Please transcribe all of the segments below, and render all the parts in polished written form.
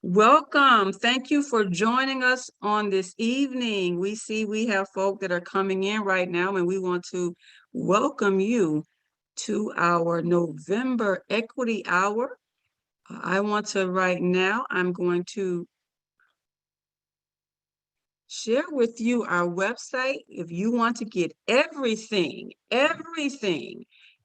Welcome. Thank you for joining us on this evening. We see we have folk that are coming in right now, and we want to welcome you to our November Equity Hour. I'm going to share with you our website. If you want to get everything,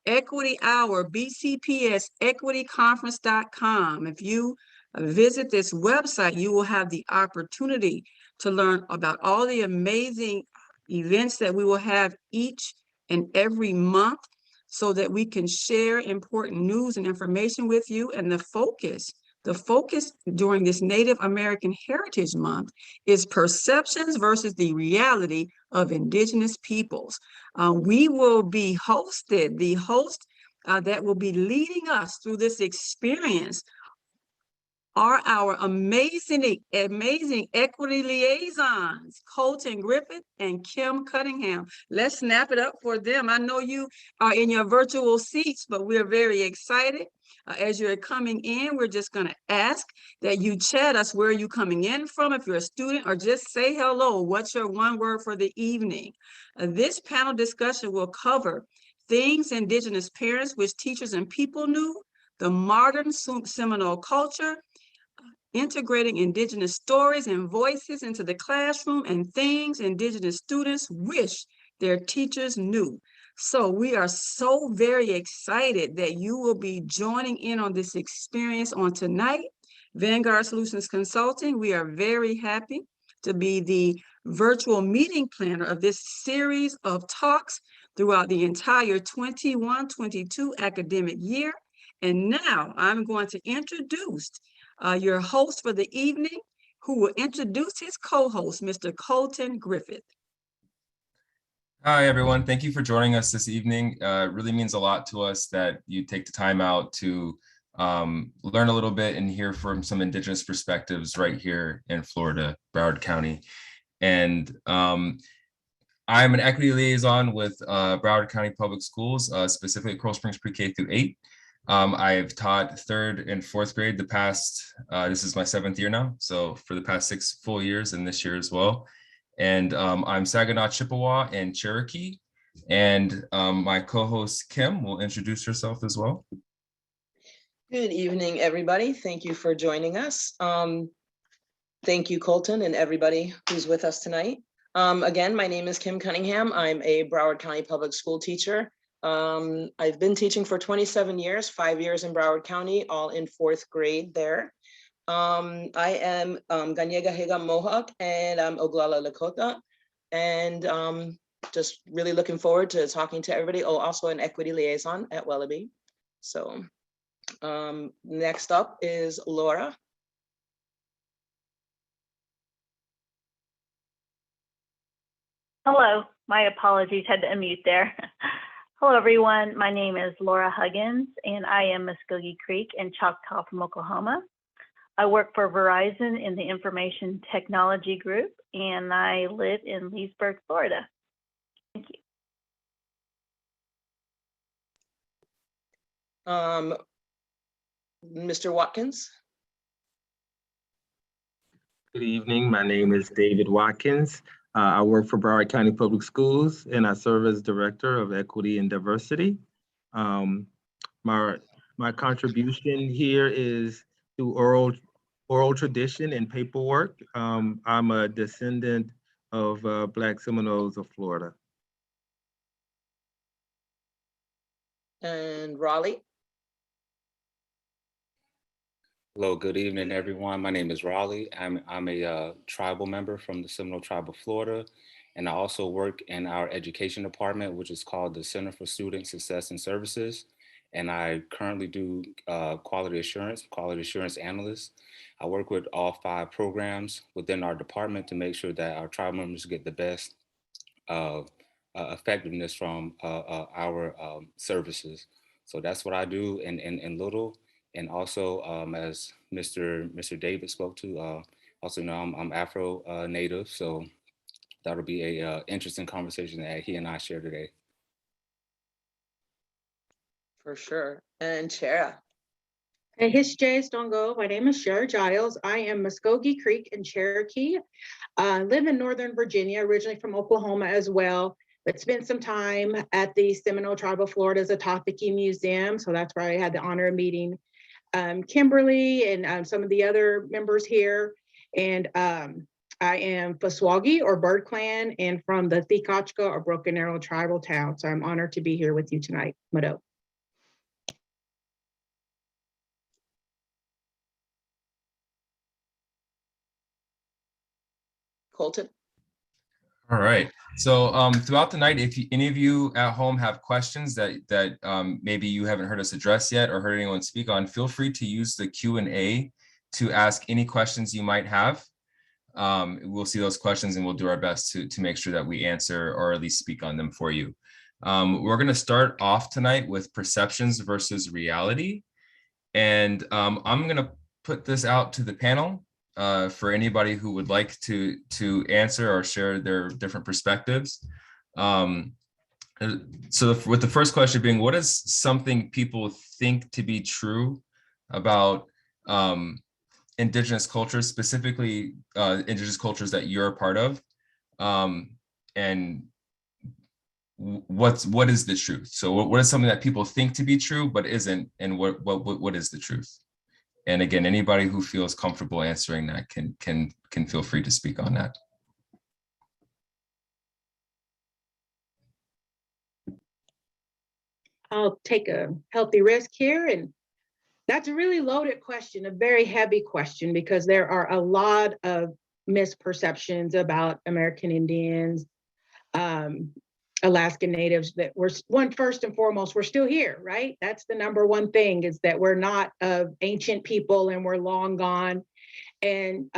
Equity Hour, BCPS, equityconference.com. If you visit this website, you will have the opportunity to learn about all the amazing events that we will have each and every month so that we can share important news and information with you. And the focus during this Native American Heritage Month is perceptions versus the reality of Indigenous peoples. We will be the host that will be leading us through this experience are our amazing equity liaisons, Colton Griffith and Kim Cunningham. Let's snap it up for them. I know you are in your virtual seats, but we're very excited. As you're coming in, we're just going to ask that you chat us where you're coming in from, if you're a student, or just say hello. What's your one word for the evening? This panel discussion will cover things Indigenous parents, which teachers and people knew, the modern Seminole culture, integrating Indigenous stories and voices into the classroom, and things Indigenous students wish their teachers knew. So we are so very excited that you will be joining in on this experience on tonight. Vanguard Solutions Consulting, we are very happy to be the virtual meeting planner of this series of talks throughout the entire 21-22 academic year. And now I'm going to introduce your host for the evening, who will introduce his co-host, Mr. Colton Griffith. Hi, everyone. Thank you for joining us this evening. It really means a lot to us that you take the time out to learn a little bit and hear from some Indigenous perspectives right here in Florida, Broward County. And I'm an equity liaison with Broward County Public Schools, specifically Coral Springs Pre-K through 8. I've taught 3rd and 4th grade this is my 7th year now. So for the past 6 full years and this year as well. And I'm Saginaw, Chippewa, and Cherokee. And my co-host Kim will introduce herself as well. Good evening, everybody. Thank you for joining us. Thank you, Colton, and everybody who's with us tonight. Again, my name is Kim Cunningham. I'm a Broward County Public School teacher. I've been teaching for 27 years, 5 years in Broward County, all in 4th grade there. I am Ganyega Hega Mohawk, and I'm Oglala Lakota, and just really looking forward to talking to everybody. Oh, also an equity liaison at Wellaby. So next up is Laura. Hello, my apologies, had to unmute there. Hello, everyone. My name is Laura Huggins, and I am Muskogee Creek in Choctaw from Oklahoma. I work for Verizon in the Information Technology Group, and I live in Leesburg, Florida. Thank you. Mr. Watkins. Good evening. My name is David Watkins. I work for Broward County Public Schools, and I serve as Director of Equity and Diversity. My contribution here is through oral tradition and paperwork. I'm a descendant of Black Seminoles of Florida. And Raleigh. Hello, good evening, everyone. My name is Raleigh. I'm a tribal member from the Seminole Tribe of Florida, and I also work in our education department, which is called the Center for Student Success and Services. And I currently do quality assurance analyst. I work with all 5 programs within our department to make sure that our tribe members get the best effectiveness from our services. So that's what I do in Little. And also, as Mr. David spoke to, also know I'm Afro Native, so that'll be a interesting conversation that he and I share today. For sure. And Shara. Hey, Hishjay Stongo. My name is Shara Giles. I am Muskogee Creek in Cherokee. Live in Northern Virginia, originally from Oklahoma as well, but spent some time at the Seminole Tribe of Florida's Atotiki Museum. So that's where I had the honor of meeting Kimberly and some of the other members here. And I am Faswagi or Bird Clan and from the Thikachka or Broken Arrow tribal town. So I'm honored to be here with you tonight, Mado. Colton? All right. So throughout the night, if any of you at home have questions that maybe you haven't heard us address yet or heard anyone speak on, feel free to use the Q&A to ask any questions you might have. We'll see those questions and we'll do our best to make sure that we answer or at least speak on them for you. We're going to start off tonight with perceptions versus reality. And I'm going to put this out to the panel for anybody who would like to answer or share their different perspectives. So with the first question being, what is something people think to be true about Indigenous cultures, specifically Indigenous cultures that you're a part of? And what is the truth? So what is something that people think to be true but isn't, and what is the truth? And again, anybody who feels comfortable answering that can feel free to speak on that. I'll take a healthy risk here. And that's a really loaded question, a very heavy question, because there are a lot of misperceptions about American Indians, Alaskan Natives, that first and foremost, we're still here, right? That's the number one thing, is that we're not ancient people and we're long gone. And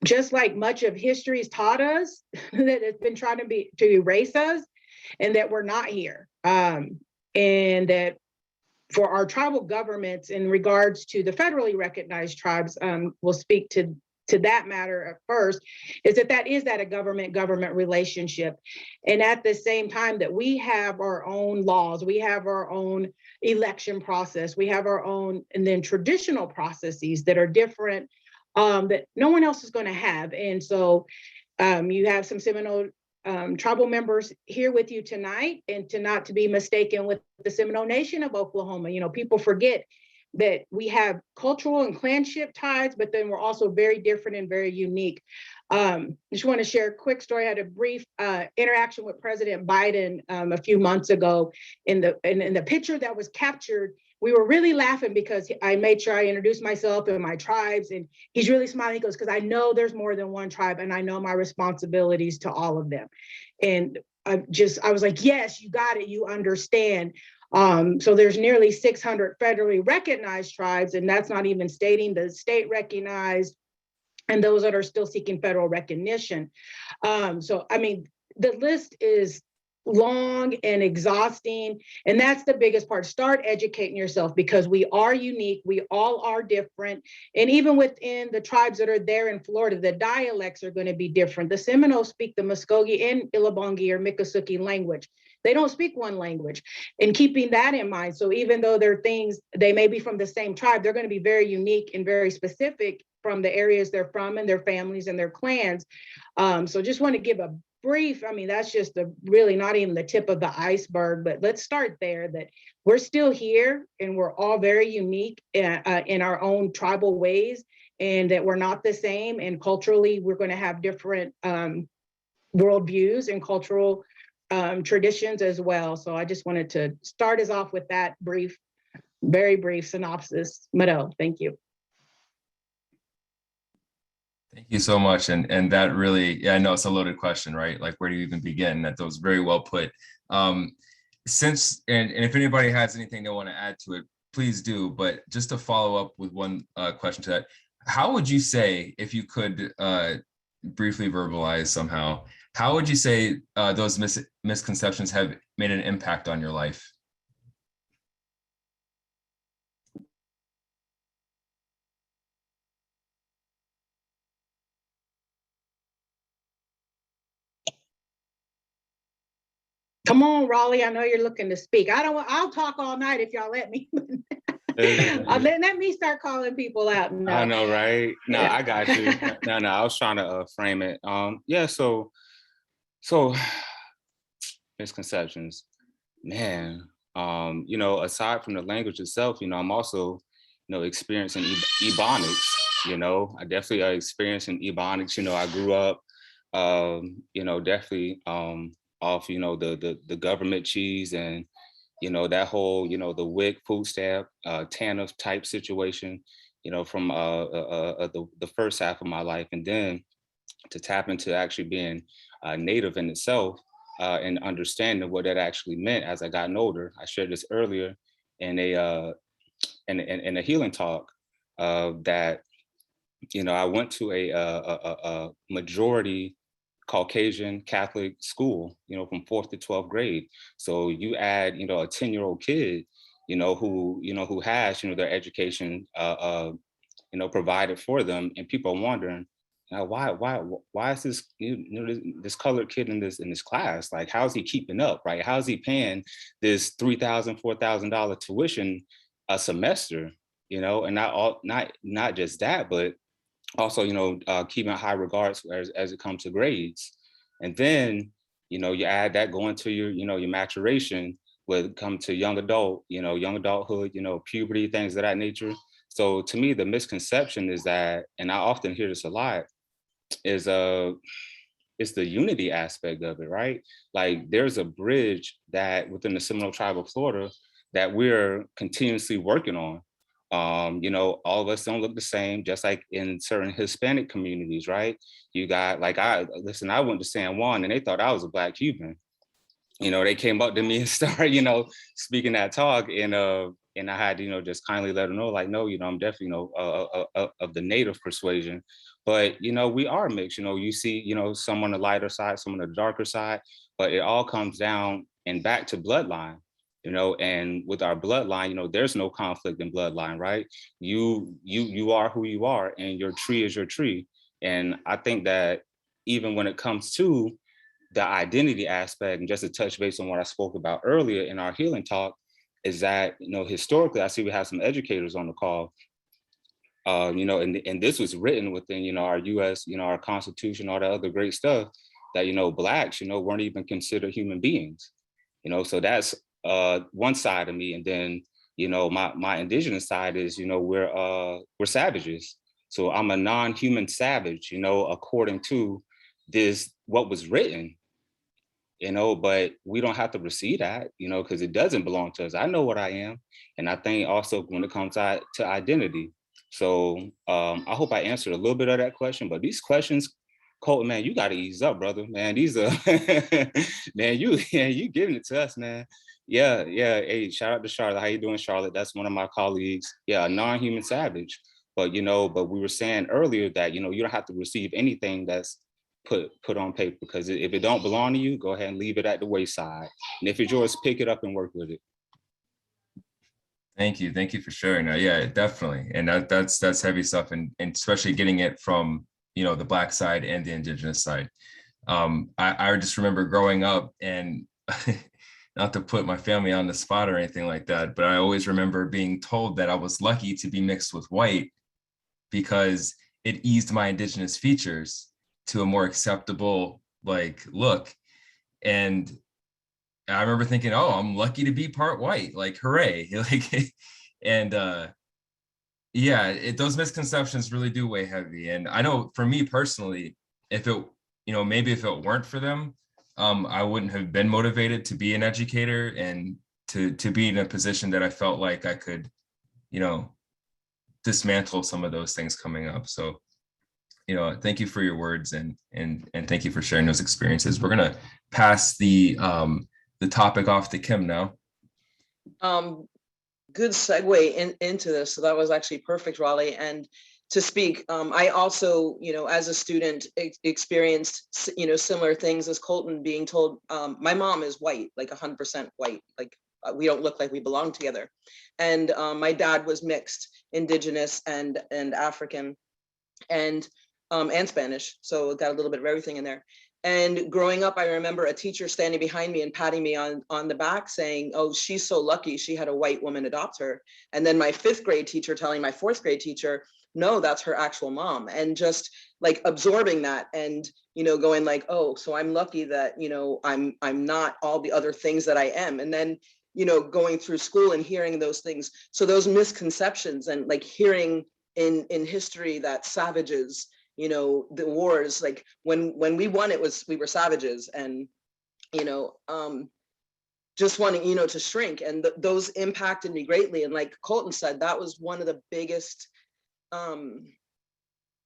just like much of history has taught us that it's been trying to erase us, and that we're not here. And that for our tribal governments in regards to the federally recognized tribes, we'll speak to that matter at first, is that is a government relationship. And at the same time that we have our own laws, we have our own election process, we have our own, and then traditional processes that are different, that no one else is going to have. And so you have some Seminole tribal members here with you tonight, and not to be mistaken with the Seminole Nation of Oklahoma. You know, people forget that we have cultural and clanship ties, but then we're also very different and very unique. Just want to share a quick story. I had a brief interaction with President Biden a few months ago. In the picture that was captured, we were really laughing because I made sure I introduced myself and my tribes, and he's really smiling. He goes, because I know there's more than one tribe, and I know my responsibilities to all of them. And I was like, yes, you got it, you understand. So there's nearly 600 federally recognized tribes, and that's not even stating the state recognized and those that are still seeking federal recognition. So, I mean, the list is long and exhausting, and that's the biggest part. Start educating yourself, because we are unique, we all are different. And even within the tribes that are there in Florida, the dialects are going to be different. The Seminoles speak the Muskogee and Illabongi or Miccosukee language. They don't speak one language. And keeping that in mind, so even though they're things, they may be from the same tribe, they're going to be very unique and very specific from the areas they're from and their families and their clans. So just want to give a brief, I mean, that's just really not even the tip of the iceberg, but let's start there, that we're still here and we're all very unique in our own tribal ways, and that we're not the same. And culturally, we're going to have different worldviews and cultural traditions as well. So I just wanted to start us off with that brief, very brief synopsis. Mado, thank you. Thank you so much. And that really, yeah, I know it's a loaded question, right? Like, where do you even begin? That was very well put. And if anybody has anything they want to add to it, please do. But just to follow up with one question to that, how would you say, if you could briefly verbalize somehow, how would you say those misconceptions have made an impact on your life? Come on, Raleigh. I know you're looking to speak. I'll talk all night if y'all let me. Let me start calling people out. I No. know, right? No, Yeah. I got you. No, I was trying to frame it. Yeah, so misconceptions, man. Aside from the language itself, I'm also, experiencing Ebonics. I definitely experiencing Ebonics. I grew up, definitely off, the government cheese and that whole, the WIC food stamp, TANF type situation, from the first half of my life, and then to tap into actually being native in itself, and understanding what that actually meant as I gotten older. I shared this earlier in a healing talk, that I went to a majority Caucasian Catholic school, from 4th to 12th grade. So you add, a 10-year-old kid, who has, their education, provided for them, and people are wondering, why is this, this colored kid in this class? Like, how's he keeping up, right? How's he paying this $3,000, $4,000 tuition a semester? And not just that, but also, keeping high regards as it comes to grades. And then, you add that going to your maturation when it comes to young adulthood, puberty, things of that nature. So to me, the misconception is that, and I often hear this a lot, is it's the unity aspect of it, right? Like, there's a bridge that within the Seminole tribe of Florida that we're continuously working on. All of us don't look the same, just like in certain Hispanic communities, right? You got, like, I went to San Juan and they thought I was a Black Cuban. They came up to me and started, speaking that talk, and I had to, just kindly let them know, like, no, I'm definitely, of the native persuasion, but, we are mixed. You see, some on the lighter side, some on the darker side, but it all comes down and back to bloodline. And with our bloodline, there's no conflict in bloodline, right? You are who you are, and your tree is your tree. And I think that even when it comes to the identity aspect, and just to touch base on what I spoke about earlier in our healing talk, is that, historically, I see we have some educators on the call, and this was written within, our US, our Constitution, all that other great stuff, that, Blacks, weren't even considered human beings. So that's one side of me. And then, my Indigenous side is, we're savages. So I'm a non-human savage, according to what was written, but we don't have to receive that, because it doesn't belong to us. I know what I am. And I think also when it comes to identity. So I hope I answered a little bit of that question, but these questions, Colton, man, you got to ease up, brother, man. These are, man, you giving it to us, man. Yeah. Hey, shout out to Charlotte. How you doing, Charlotte? That's one of my colleagues. Yeah, a non-human savage. But, but we were saying earlier that, you don't have to receive anything that's put on paper, because if it don't belong to you, go ahead and leave it at the wayside. And if it's yours, pick it up and work with it. Thank you for sharing that. Yeah, definitely. And that's heavy stuff, and especially getting it from, the Black side and the Indigenous side. I just remember growing up, and not to put my family on the spot or anything like that, but I always remember being told that I was lucky to be mixed with white, because it eased my Indigenous features to a more acceptable look. And I remember thinking, oh, I'm lucky to be part white, like, hooray. And those misconceptions really do weigh heavy. And I know for me personally, if it, maybe if it weren't for them, I wouldn't have been motivated to be an educator and to be in a position that I felt like I could, dismantle some of those things coming up. So, thank you for your words, and thank you for sharing those experiences. We're gonna pass the topic off to Kim now. Good segue into this. So that was actually perfect, Raleigh. And to speak, I also, as a student, experienced, similar things as Colton, being told, my mom is white, like 100% white, like we don't look like we belong together. And my dad was mixed, Indigenous and African, and Spanish. So it got a little bit of everything in there. And growing up, I remember a teacher standing behind me and patting me on the back saying, oh, she's so lucky she had a white woman adopt her. And then my 5th grade teacher telling my 4th grade teacher, no, that's her actual mom. And just like absorbing that and, going like, oh, so I'm lucky that, I'm not all the other things that I am. And then, going through school and hearing those things. So those misconceptions and like hearing in history that savages, the wars, like when we won, we were savages, and just wanting to shrink, and those impacted me greatly. And like Colton said, that was one of the biggest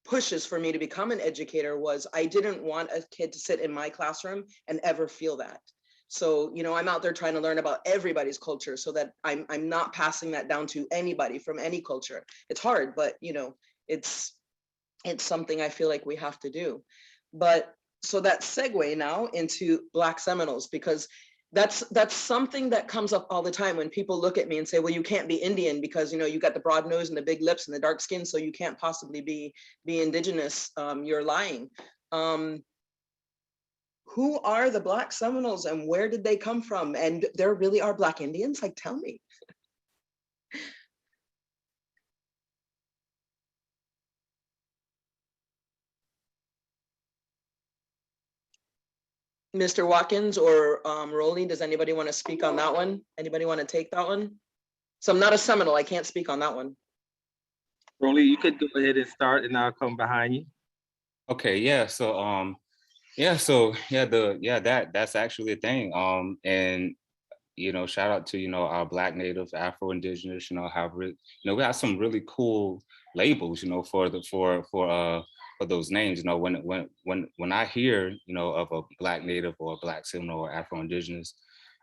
pushes for me to become an educator. Was I didn't want a kid to sit in my classroom and ever feel that. So I'm out there trying to learn about everybody's culture, so that I'm not passing that down to anybody from any culture. It's hard, but it's something I feel like we have to do. But so that segue now into Black Seminoles, because that's something that comes up all the time when people look at me and say, well, you can't be Indian because you got the broad nose and the big lips and the dark skin, so you can't possibly be Indigenous. You're lying. Who are the Black Seminoles and where did they come from? And there really are Black Indians? Like, tell me. Mr. Watkins or Rolly, does anybody want to speak on that one? Anybody want to take that one? So I'm not a Seminole, I can't speak on that one. Rolly, you could go ahead and start and I'll come behind you. Okay, yeah. So that's actually a thing. And shout out to our Black, Native, Afro, Indigenous. We got some really cool labels. For those names. When I hear of a Black, Native, or a Black Seminole or Afro Indigenous,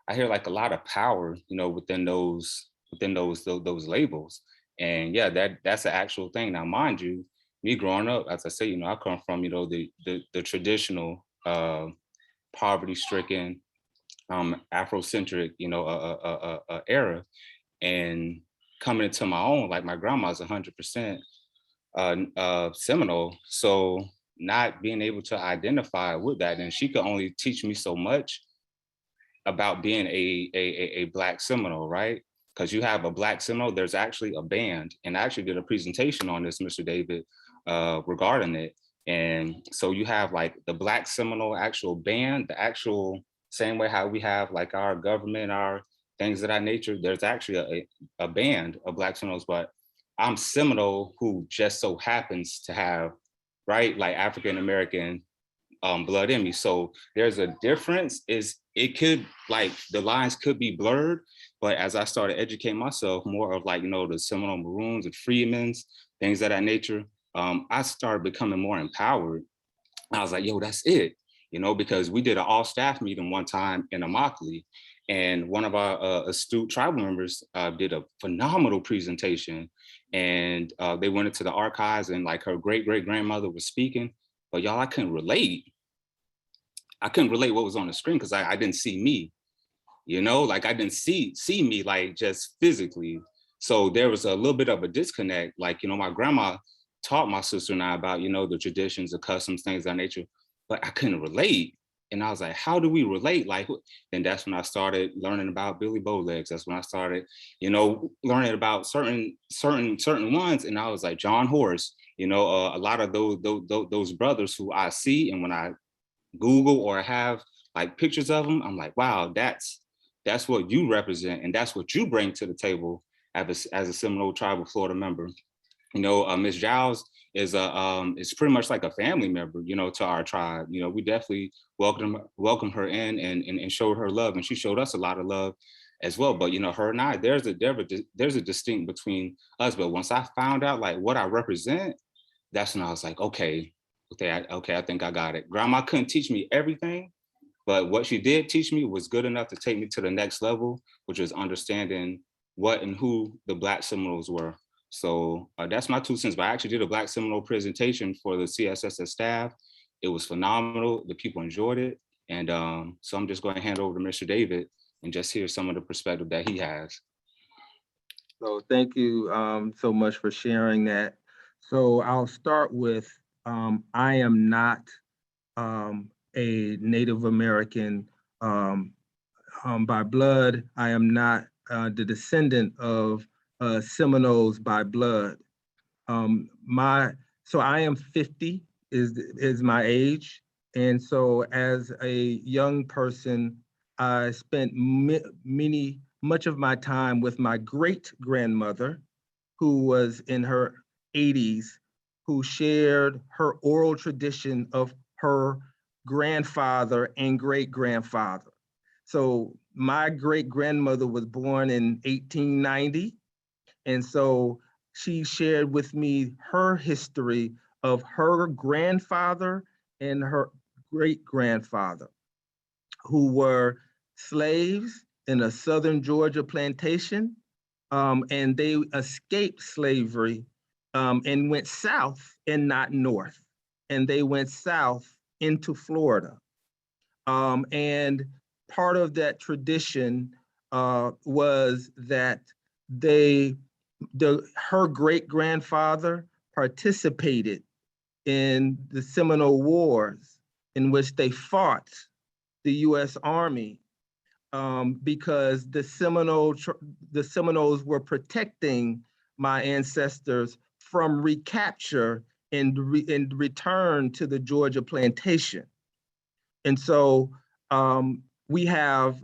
I hear like a lot of power. Within those labels. And yeah, that's an actual thing. Now, mind you, me growing up, as I say, I come from the traditional poverty-stricken Afrocentric era, and coming into my own, like my grandma's 100% Seminole, so not being able to identify with that, and she could only teach me so much about being a Black Seminole, right? Because you have a Black Seminole, there's actually a band, and I actually did a presentation on this, Mr. David, regarding it. And so you have like the Black Seminole actual band, the actual same way how we have like our government, our things of that nature. There's actually a band of Black Seminoles, but I'm Seminole who just so happens to have, right, like African American blood in me. So there's a difference. It could, like, the lines could be blurred, but as I started educating myself more of like, the Seminole Maroons and Freedmen's, things of that nature, I started becoming more empowered. I was like, yo, that's it, because we did an all staff meeting one time in Immokalee, and one of our astute tribal members did a phenomenal presentation, and they went into the archives, and like her great-great-grandmother was speaking, but y'all, I couldn't relate. I couldn't relate what was on the screen because I didn't see me, like I didn't see me like just physically. So there was a little bit of a disconnect. Like, my grandma taught my sister and I about, the traditions, the customs, things of that nature, but I couldn't relate. And I was like, how do we relate? Like, then that's when I started learning about Billy Bowlegs. That's when I started, learning about certain ones. And I was like, John Horse, a lot of those brothers who I see, and when I Google or have like pictures of them, I'm like, wow, that's what you represent, and that's what you bring to the table as a Seminole Tribe of Florida member. Miss Giles is pretty much like a family member, to our tribe. We definitely welcome her in and showed her love, and she showed us a lot of love as well. But her and I, there's a distinct between us. But once I found out like what I represent, that's when I was like, okay, I think I got it. Grandma couldn't teach me everything, but what she did teach me was good enough to take me to the next level, which was understanding what and who the Black Seminoles were. So that's my 2 cents. But I actually did a Black Seminole presentation for the CSSS staff. It was phenomenal. The people enjoyed it. And so I'm just going to hand over to Mr. David and just hear some of the perspective that he has. So thank you so much for sharing that. So I'll start with, I am not a Native American by blood. I am not the descendant of Seminoles by blood. So I am 50 is my age. And so as a young person, I spent much of my time with my great grandmother, who was in her 80s, who shared her oral tradition of her grandfather and great grandfather. So my great grandmother was born in 1890. And so she shared with me her history of her grandfather and her great grandfather, who were slaves in a southern Georgia plantation. And they escaped slavery and went south and not north. And they went south into Florida. And part of that tradition was that her great grandfather participated in the Seminole Wars, in which they fought the U.S. Army because the Seminoles were protecting my ancestors from recapture and return to the Georgia plantation. And so we have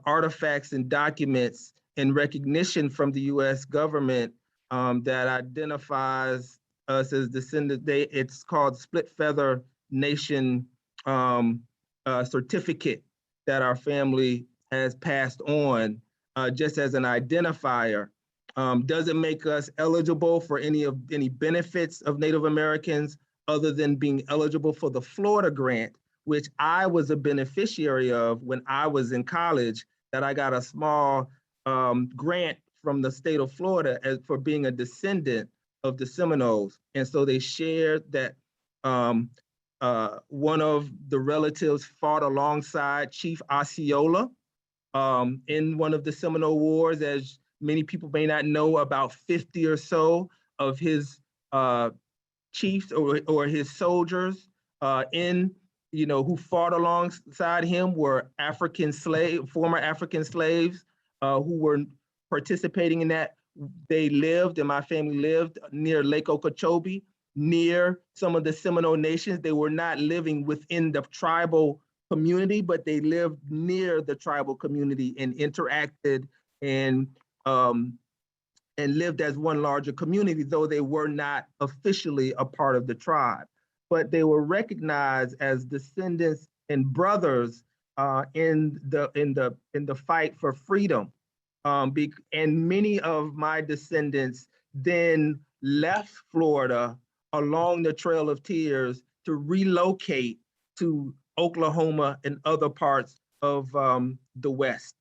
artifacts and documents and recognition from the U.S. government that identifies us as descendants. It's called Split Feather Nation certificate that our family has passed on just as an identifier. Doesn't make us eligible for any benefits of Native Americans other than being eligible for the Florida grant, which I was a beneficiary of when I was in college, that I got a small grant from the state of Florida for being a descendant of the Seminoles. And so they shared that one of the relatives fought alongside Chief Osceola in one of the Seminole Wars. As many people may not know, about 50 or so of his chiefs or his soldiers who fought alongside him were former African slaves who were participating in that. They lived, and my family lived near Lake Okeechobee, near some of the Seminole nations. They were not living within the tribal community, but they lived near the tribal community and interacted and lived as one larger community, though they were not officially a part of the tribe. But they were recognized as descendants and brothers in the fight for freedom. And many of my descendants then left Florida along the Trail of Tears to relocate to Oklahoma and other parts of the West.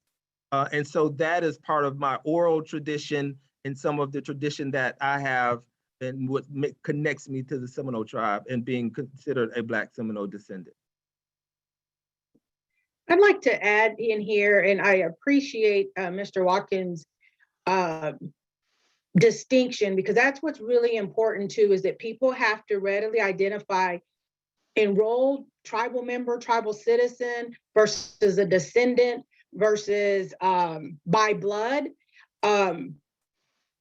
And so that is part of my oral tradition and some of the tradition that I have and what connects me to the Seminole tribe and being considered a Black Seminole descendant. I'd like to add in here, and I appreciate Mr. Watkins' distinction, because that's what's really important too, is that people have to readily identify enrolled tribal member, tribal citizen versus a descendant versus by blood.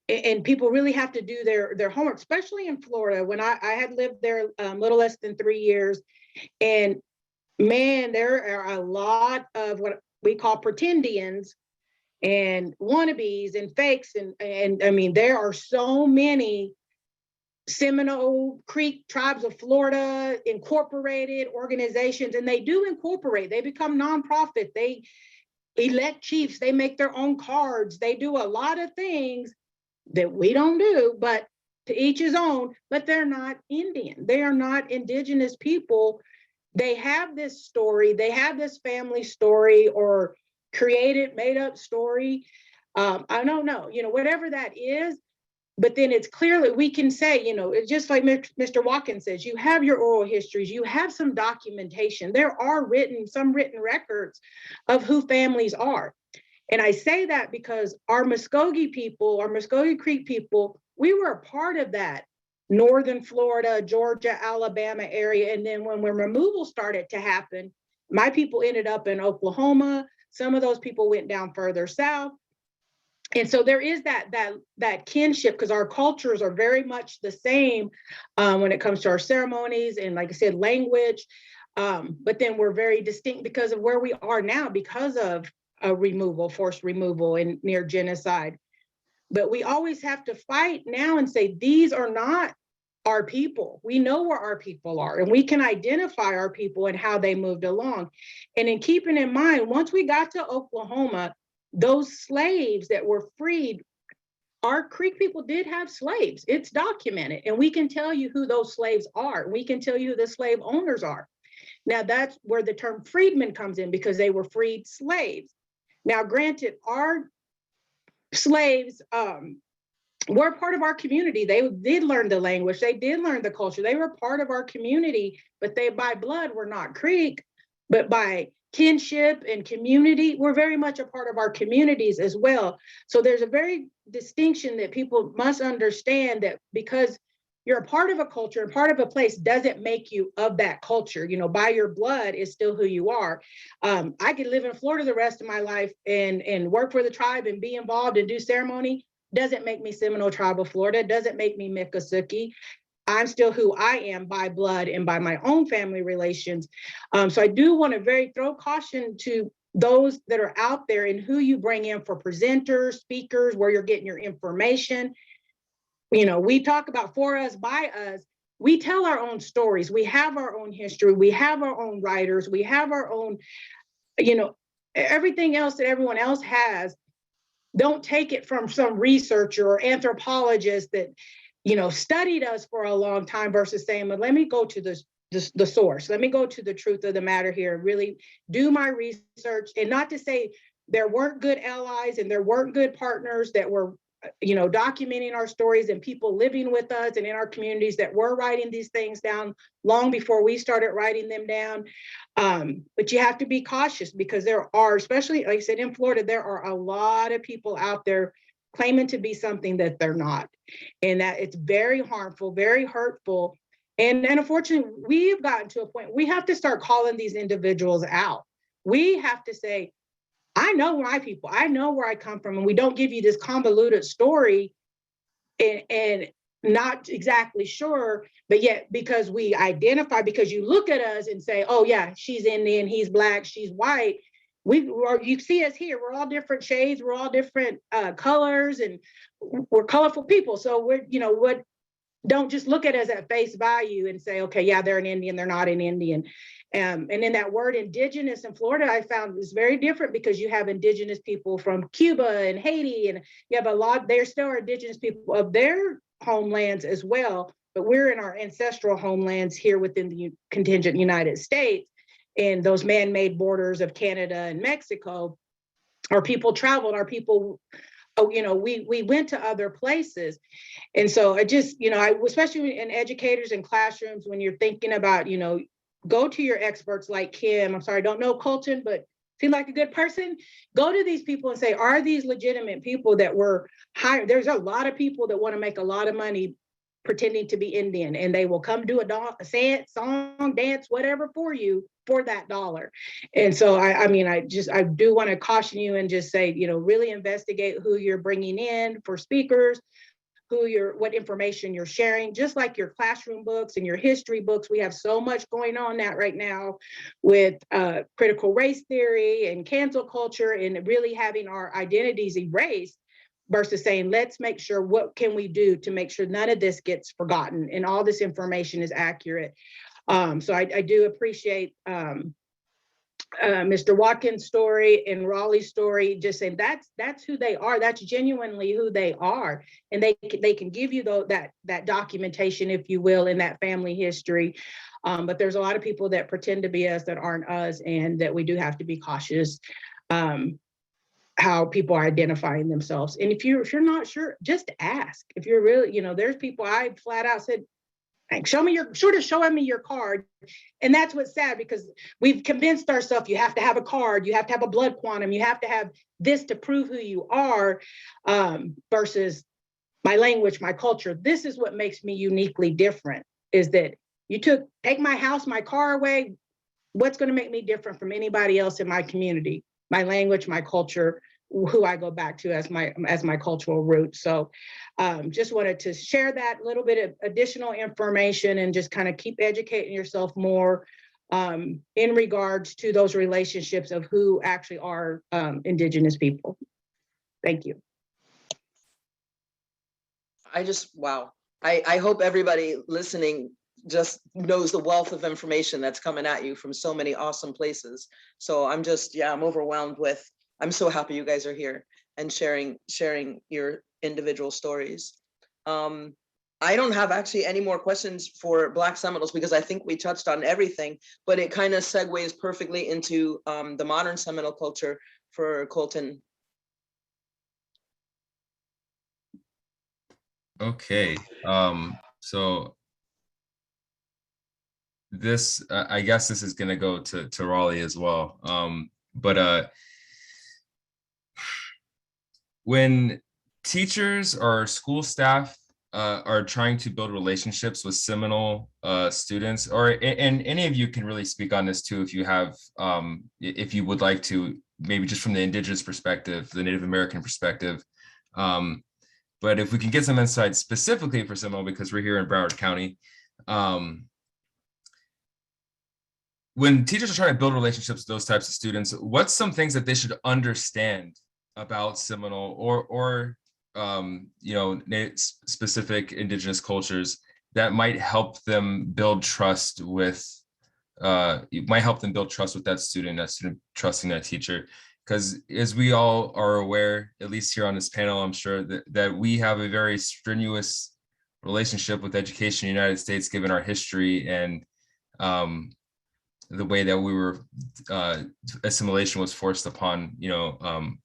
And people really have to do their homework, especially in Florida. When I had lived there a little less than 3 years, and man, there are a lot of what we call pretendians and wannabes and fakes. And I mean, there are so many Seminole Creek Tribes of Florida incorporated organizations, and they do incorporate, they become nonprofit, they elect chiefs, they make their own cards, they do a lot of things that we don't do, but to each his own. But they're not Indian, they are not Indigenous people. They have this story, they have this family story or created, made up story. I don't know, whatever that is. But then it's clearly, we can say, it's just like Mr. Watkins says, you have your oral histories, you have some documentation. There are some written records of who families are. And I say that because our Muskogee people, our Muskogee Creek people, we were a part of that northern Florida, Georgia, Alabama area. And then when removal started to happen, my people ended up in Oklahoma. Some of those people went down further south. And so there is that kinship, because our cultures are very much the same when it comes to our ceremonies and, like I said, language. But then we're very distinct because of where we are now, because of a removal, forced removal and near genocide. But we always have to fight now and say, these are not our people. We know where our people are, and we can identify our people and how they moved along. And in keeping in mind, once we got to Oklahoma, those slaves that were freed, our Creek people did have slaves. It's documented, and we can tell you who those slaves are. We can tell you who the slave owners are. Now, that's where the term freedmen comes in, because they were freed slaves. Now, granted, our slaves were part of our community. They did learn the language. They did learn the culture. They were part of our community, but they by blood were not Creek, but by kinship and community, we're very much a part of our communities as well. So there's a very distinction that people must understand, that because you're a part of a culture and part of a place doesn't make you of that culture. You know, by your blood is still who you are. I could live in Florida the rest of my life and work for the tribe and be involved and do ceremony. Doesn't make me Seminole Tribe of Florida. Doesn't make me Miccosukee. I'm still who I am by blood and by my own family relations. So I do want to throw caution to those that are out there and who you bring in for presenters, speakers, where you're getting your information. You know, we talk about for us, by us. We tell our own stories. We have our own history. We have our own writers. We have our own, you know, everything else that everyone else has. Don't take it from some researcher or anthropologist that, you know, studied us for a long time versus saying, well, let me go to the source. Let me go to the truth of the matter here and really do my research. And not to say there weren't good allies and there weren't good partners that were, you know, documenting our stories and people living with us and in our communities that were writing these things down long before we started writing them down. But you have to be cautious, because there are, especially like I said, in Florida, there are a lot of people out there claiming to be something that they're not. And that it's very harmful, very hurtful. And unfortunately, we've gotten to a point, we have to start calling these individuals out. We have to say, I know my people, I know where I come from, and we don't give you this convoluted story and not exactly sure, but yet because we identify, because you look at us and say, oh yeah, she's Indian, he's Black, she's white. You see us here, we're all different shades, we're all different colors, and we're colorful people. So don't just look at us at face value and say, okay, yeah, they're an Indian, they're not an Indian. And then that word indigenous in Florida, I found is very different, because you have indigenous people from Cuba and Haiti, and you have there still are indigenous people of their homelands as well, but we're in our ancestral homelands here within the contingent United States, and those man-made borders of Canada and Mexico. Our people traveled, our people, we went to other places. And so I just, especially in educators and classrooms, when you're thinking about, go to your experts like Kim. I'm sorry, I don't know Colton, but seem like a good person. Go to these people and say, are these legitimate people that were hired? There's a lot of people that want to make a lot of money pretending to be Indian, and they will come do a song, dance, whatever for you for that dollar. And so, I do want to caution you and just say, really investigate who you're bringing in for speakers, what information you're sharing, just like your classroom books and your history books. We have so much going on that right now with critical race theory and cancel culture, and really having our identities erased, versus saying, let's make sure, what can we do to make sure none of this gets forgotten and all this information is accurate. So I do appreciate Mr. Watkins' story and Raleigh's story, just saying that's who they are. That's genuinely who they are. And they can give you that documentation, if you will, in that family history. But there's a lot of people that pretend to be us that aren't us, and that we do have to be cautious how people are identifying themselves. And if you're not sure, just ask. If you're really, there's people I flat out said, show me your card. And that's what's sad, because we've convinced ourselves you have to have a card, you have to have a blood quantum, you have to have this to prove who you are, versus my language, my culture. This is what makes me uniquely different, is that you take my house, my car away. What's going to make me different from anybody else in my community? My language, my culture, who I go back to as my cultural root. So just wanted to share that little bit of additional information and just kind of keep educating yourself more in regards to those relationships of who actually are Indigenous people. Thank you. Wow. I hope everybody listening just knows the wealth of information that's coming at you from so many awesome places. So I'm overwhelmed with, I'm so happy you guys are here and sharing your individual stories. I don't have actually any more questions for Black Seminoles because I think we touched on everything, but it kind of segues perfectly into the modern Seminole culture for Colton. Okay, so this, I guess this is gonna go to Raleigh as well. But when teachers or school staff are trying to build relationships with Seminole students, and any of you can really speak on this too if you have, if you would like to, maybe just from the Indigenous perspective, the Native American perspective. But if we can get some insight specifically for Seminole, because we're here in Broward County, when teachers are trying to build relationships with those types of students, what's some things that they should understand about Seminole or specific Indigenous cultures that might help them build trust with that student trusting that teacher? Because as we all are aware, at least here on this panel, I'm sure that we have a very strenuous relationship with education in the United States, given our history and the way that we were assimilation was forced upon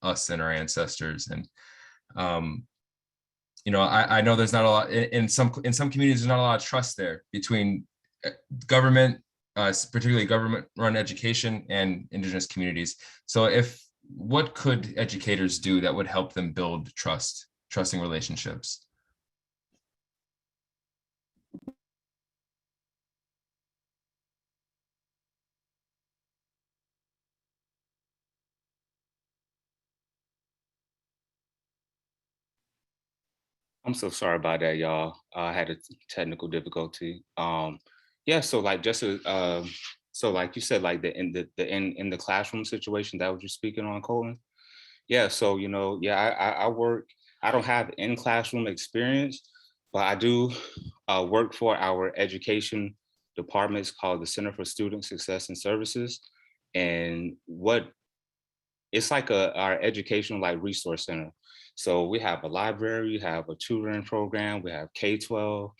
us and our ancestors. And I know there's not a lot in some communities, there's not a lot of trust there between government, particularly government-run education, and Indigenous communities. So what could educators do that would help them build trusting relationships? I'm so sorry about that, y'all. I had a technical difficulty. Yeah, so like so like you said, like in the classroom situation that was you speaking on, Colin. Yeah, so I work. I don't have in classroom experience, but I do work for our education department. It's called the Center for Student Success and Services, and it's like our educational like resource center. So we have a library, we have a tutoring program, we have K-12,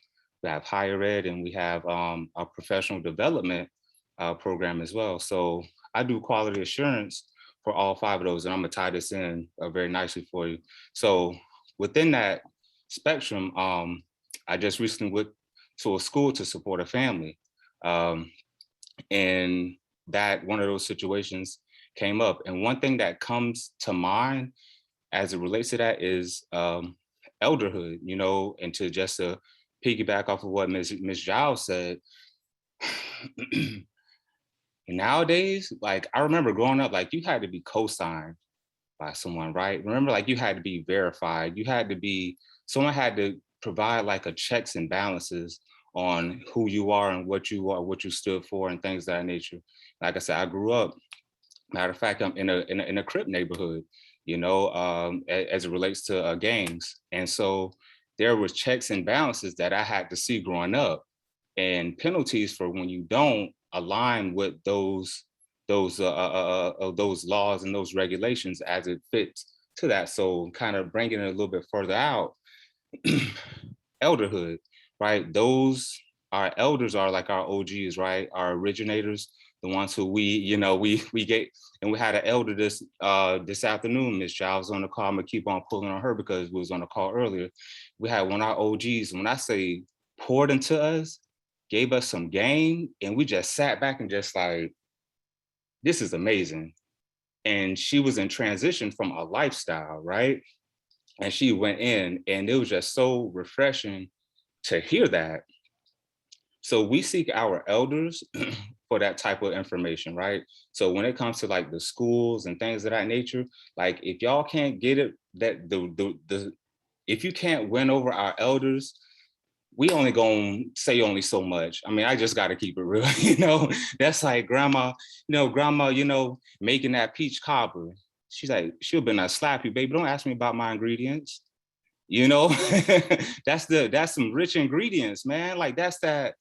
we have higher ed, and we have a professional development program as well. So I do quality assurance for all 5 of those, and I'm gonna tie this in very nicely for you. So within that spectrum, I just recently went to a school to support a family. And that one of those situations came up. And one thing that comes to mind as it relates to that is elderhood, and to just piggyback off of what Ms. Giles said. Nowadays, like I remember growing up, like you had to be co-signed by someone, right? Remember, like you had to be verified. Someone had to provide like a checks and balances on who you are and what you are, what you stood for, and things of that nature. Like I said, I grew up. Matter of fact, I'm in a Crip neighborhood, as it relates to gangs, and so there was checks and balances that I had to see growing up, and penalties for when you don't align with those laws and those regulations as it fits to that. So kind of bringing it a little bit further out, elderhood, right? Our elders are like our OGs, right? Our originators, the ones who we get, and we had an elder this afternoon, Ms. Giles on the call. I'm gonna keep on pulling on her because we was on the call earlier. We had one of our OGs, when I say poured into us, gave us some game, and we just sat back and just like, this is amazing. And she was in transition from a lifestyle, right? And she went in, and it was just so refreshing to hear that. So we seek our elders for that type of information, right? So when it comes to like the schools and things of that nature, like if y'all can't get it, that if you can't win over our elders, we only gonna say only so much. I mean, I just gotta keep it real, That's like grandma, making that peach cobbler. She's like, she'll be not slap you, baby. Don't ask me about my ingredients. That's some rich ingredients, man. Like that's that,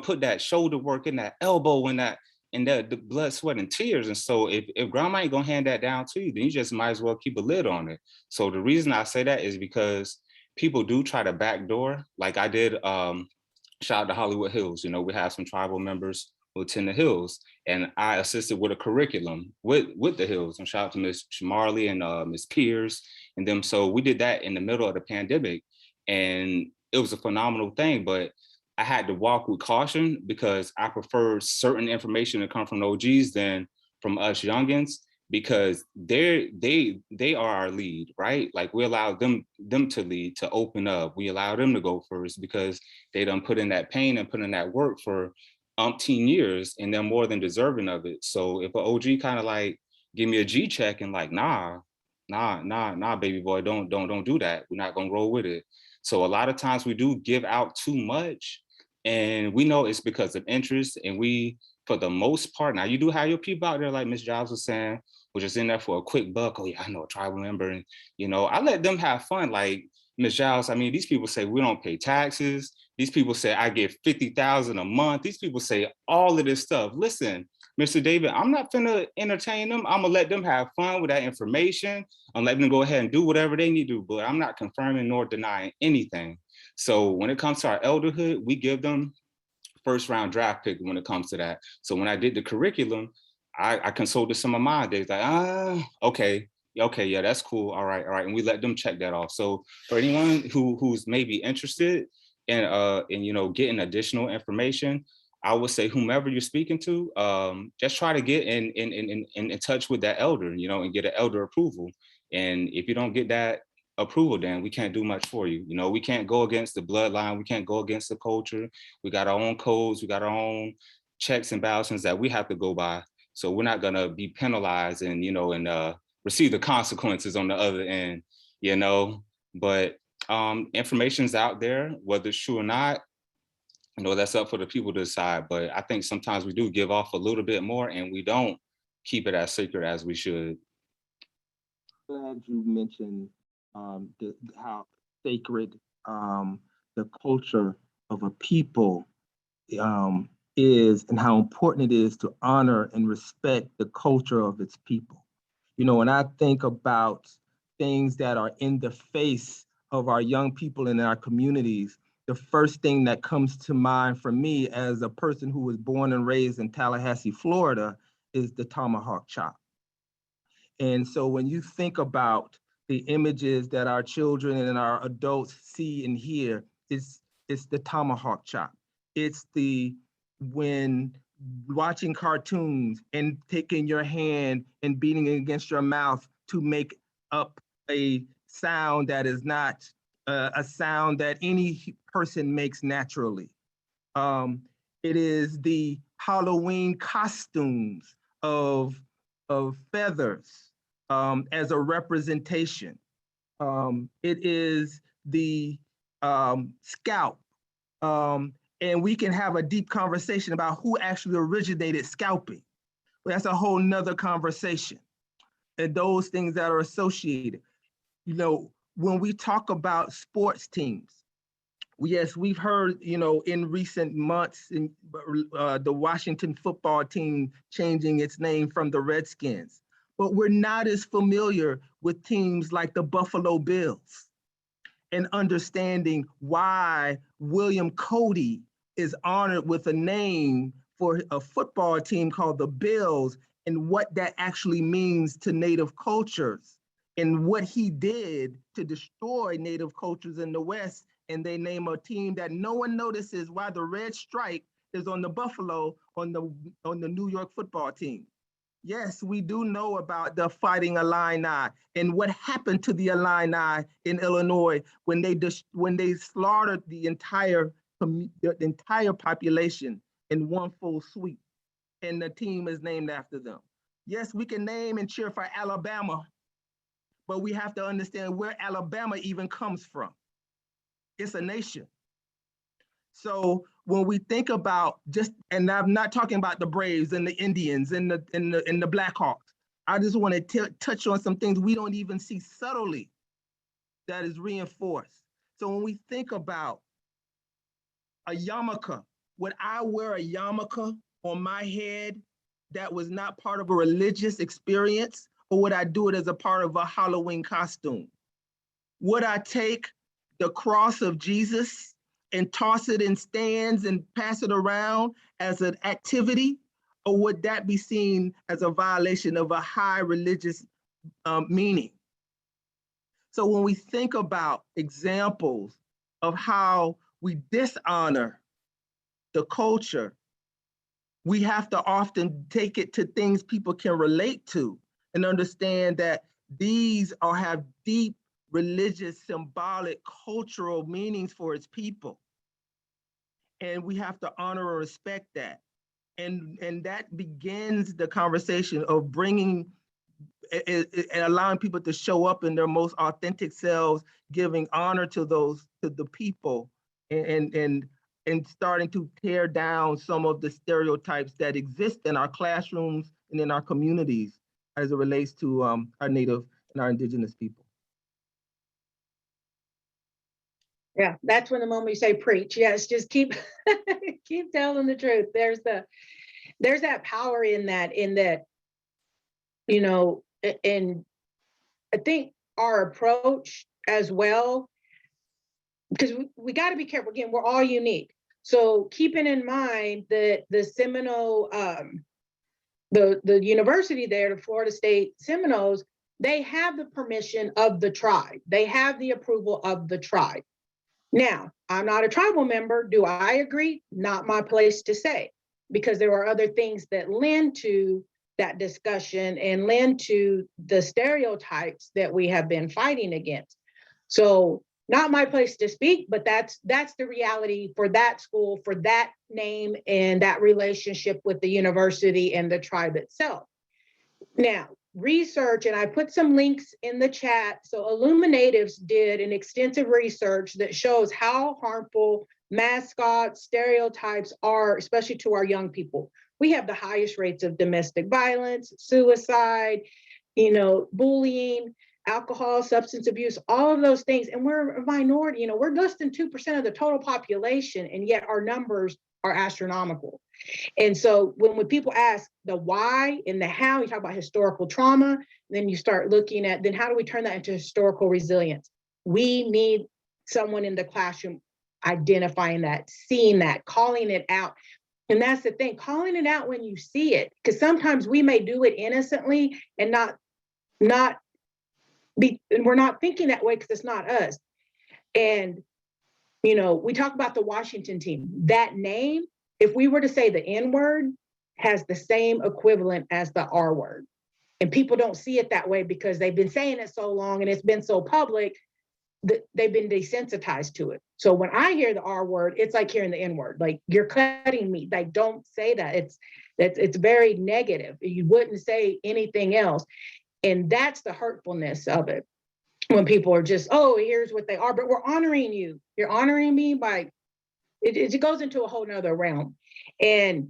put that shoulder work in, that elbow, in that, and the blood, sweat, and tears. And so if grandma ain't gonna hand that down to you, then you just might as well keep a lid on it. So the reason I say that is because people do try to backdoor. Like I did, shout out to Hollywood Hills. We have some tribal members who attend the Hills, and I assisted with a curriculum with the Hills. And shout out to Miss Marley and Miss Pierce and them. So we did that in the middle of the pandemic, and it was a phenomenal thing. But I had to walk with caution because I prefer certain information to come from OGs than from us youngins, because they are our lead, right? Like we allow them to lead, to open up. We allow them to go first because they done put in that pain and put in that work for umpteen years, and they're more than deserving of it. So if an OG kind of like give me a G check and like, nah, baby boy, don't do that. We're not gonna roll with it. So a lot of times we do give out too much, and we know it's because of interest. And we, for the most part, now you do have your people out there, like Miss Giles was saying, we're just in there for a quick buck. Oh yeah, I know a tribal member. And, I let them have fun. Like Ms. Giles, I mean, these people say we don't pay taxes. These people say I get $50,000 a month. These people say all of this stuff. Listen, Mr. David, I'm not finna entertain them. I'm gonna let them have fun with that information. I'm letting them go ahead and do whatever they need to do, but I'm not confirming nor denying anything. So when it comes to our elderhood, we give them first round draft pick when it comes to that. So when I did the curriculum, I consulted some of mine. They was like, okay, yeah, that's cool. All right. And we let them check that off. So for anyone who's maybe interested in getting additional information, I would say whomever you're speaking to, just try to get in touch with that elder, and get an elder approval. And if you don't get that approval, then we can't do much for you. We can't go against the bloodline. We can't go against the culture. We got our own codes. We got our own checks and balances that we have to go by. So we're not gonna be penalized and receive the consequences on the other end, But information's out there, whether it's true or not. That's up for the people to decide. But I think sometimes we do give off a little bit more, and we don't keep it as sacred as we should. Glad you mentioned how sacred the culture of a people is, and how important it is to honor and respect the culture of its people. When I think about things that are in the face of our young people in our communities, the first thing that comes to mind for me as a person who was born and raised in Tallahassee, Florida, is the tomahawk chop. And so when you think about the images that our children and our adults see and hear, it's the tomahawk chop. It's when watching cartoons and taking your hand and beating it against your mouth to make up a sound that is not a sound that any person makes naturally. It is the Halloween costumes of feathers as a representation. It is the scalp. And we can have a deep conversation about who actually originated scalping. But that's a whole nother conversation. And those things that are associated. When we talk about sports teams, yes, we've heard, in recent months, the Washington football team changing its name from the Redskins. But we're not as familiar with teams like the Buffalo Bills, and understanding why William Cody is honored with a name for a football team called the Bills, and what that actually means to Native cultures, and what he did to destroy Native cultures in the West. And they name a team that no one notices why the red stripe is on the Buffalo on the New York football team. Yes, we do know about the Fighting Illini and what happened to the Illini in Illinois when they slaughtered the entire population in one full sweep, and the team is named after them. Yes, we can name and cheer for Alabama, but we have to understand where Alabama even comes from. It's a nation. So when we think about and I'm not talking about the Braves and the Indians and the Blackhawks. I just want to touch on some things we don't even see subtly that is reinforced. So when we think about a yarmulke, would I wear a yarmulke on my head that was not part of a religious experience, or would I do it as a part of a Halloween costume? Would I take the cross of Jesus and toss it in stands and pass it around as an activity? Or would that be seen as a violation of a high religious meaning? So when we think about examples of how we dishonor the culture, we have to often take it to things people can relate to and understand that these have deep religious, symbolic, cultural meanings for its people. And we have to honor and respect that. And that begins the conversation of bringing and allowing people to show up in their most authentic selves, giving honor to the people, and starting to tear down some of the stereotypes that exist in our classrooms and in our communities as it relates to our Native and our Indigenous people. Yeah, that's when the moment you say preach. Yes, just keep keep telling the truth. There's that power in that, you know, and I think our approach as well, because we got to be careful. Again, we're all unique. So keeping in mind that the Seminole, the university there, the Florida State Seminoles, they have the permission of the tribe. They have the approval of the tribe. Now, I'm not a tribal member. Do I agree? Not my place to say, because there are other things that lend to that discussion and lend to the stereotypes that we have been fighting against. So not my place to speak, but that's the reality for that school, for that name, and that relationship with the university and the tribe itself. Now, research, and I put some links in the chat. So Illuminatives did an extensive research that shows how harmful mascots, stereotypes are, especially to our young people. We have the highest rates of domestic violence, suicide, bullying, alcohol, substance abuse, all of those things. And we're a minority, we're less than 2% of the total population, and yet our numbers are astronomical. And so when people ask the why and the how, you talk about historical trauma, then you start looking at, then how do we turn that into historical resilience? We need someone in the classroom identifying that, seeing that, calling it out. And that's the thing, calling it out when you see it, because sometimes we may do it innocently and we're not thinking that way because it's not us. And, we talk about the Washington team, that name, if we were to say the N word, has the same equivalent as the R word. And people don't see it that way because they've been saying it so long and it's been so public that they've been desensitized to it. So when I hear the R word, it's like hearing the N word, like you're cutting me. Like, don't say that. It's very negative. You wouldn't say anything else. And that's the hurtfulness of it. When people are just, oh, here's what they are, but we're honoring you. You're honoring me by, it goes into a whole nother realm. And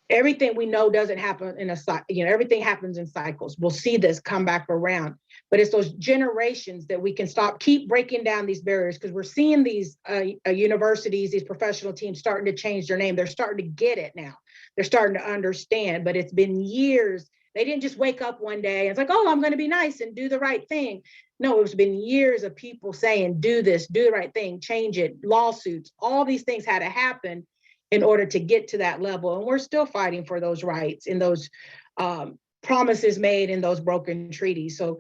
everything we know doesn't happen in everything happens in cycles. We'll see this come back around, but it's those generations that we can keep breaking down these barriers, because we're seeing these universities, these professional teams starting to change their name. They're starting to get it now. They're starting to understand, but it's been years. They didn't just wake up one day and it's like, oh, I'm going to be nice and do the right thing. No, it's been years of people saying, do this, do the right thing, change it, lawsuits, all these things had to happen in order to get to that level. And we're still fighting for those rights and those promises made in those broken treaties. So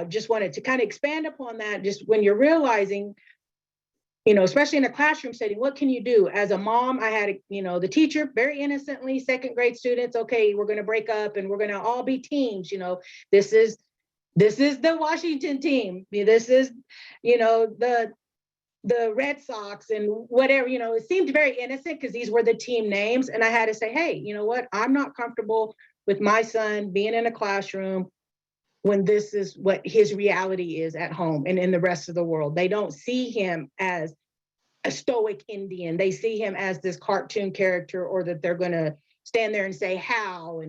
just wanted to kind of expand upon that, just when you're realizing especially in a classroom setting, what can you do? As a mom, I had, the teacher very innocently, second grade students, okay, we're going to break up and we're going to all be teams. This is the Washington team. This is, the Red Sox and whatever, it seemed very innocent because these were the team names. And I had to say, hey, you know what? I'm not comfortable with my son being in a classroom when this is what his reality is at home and in the rest of the world. They don't see him as a stoic Indian. They see him as this cartoon character, or that they're going to stand there and say how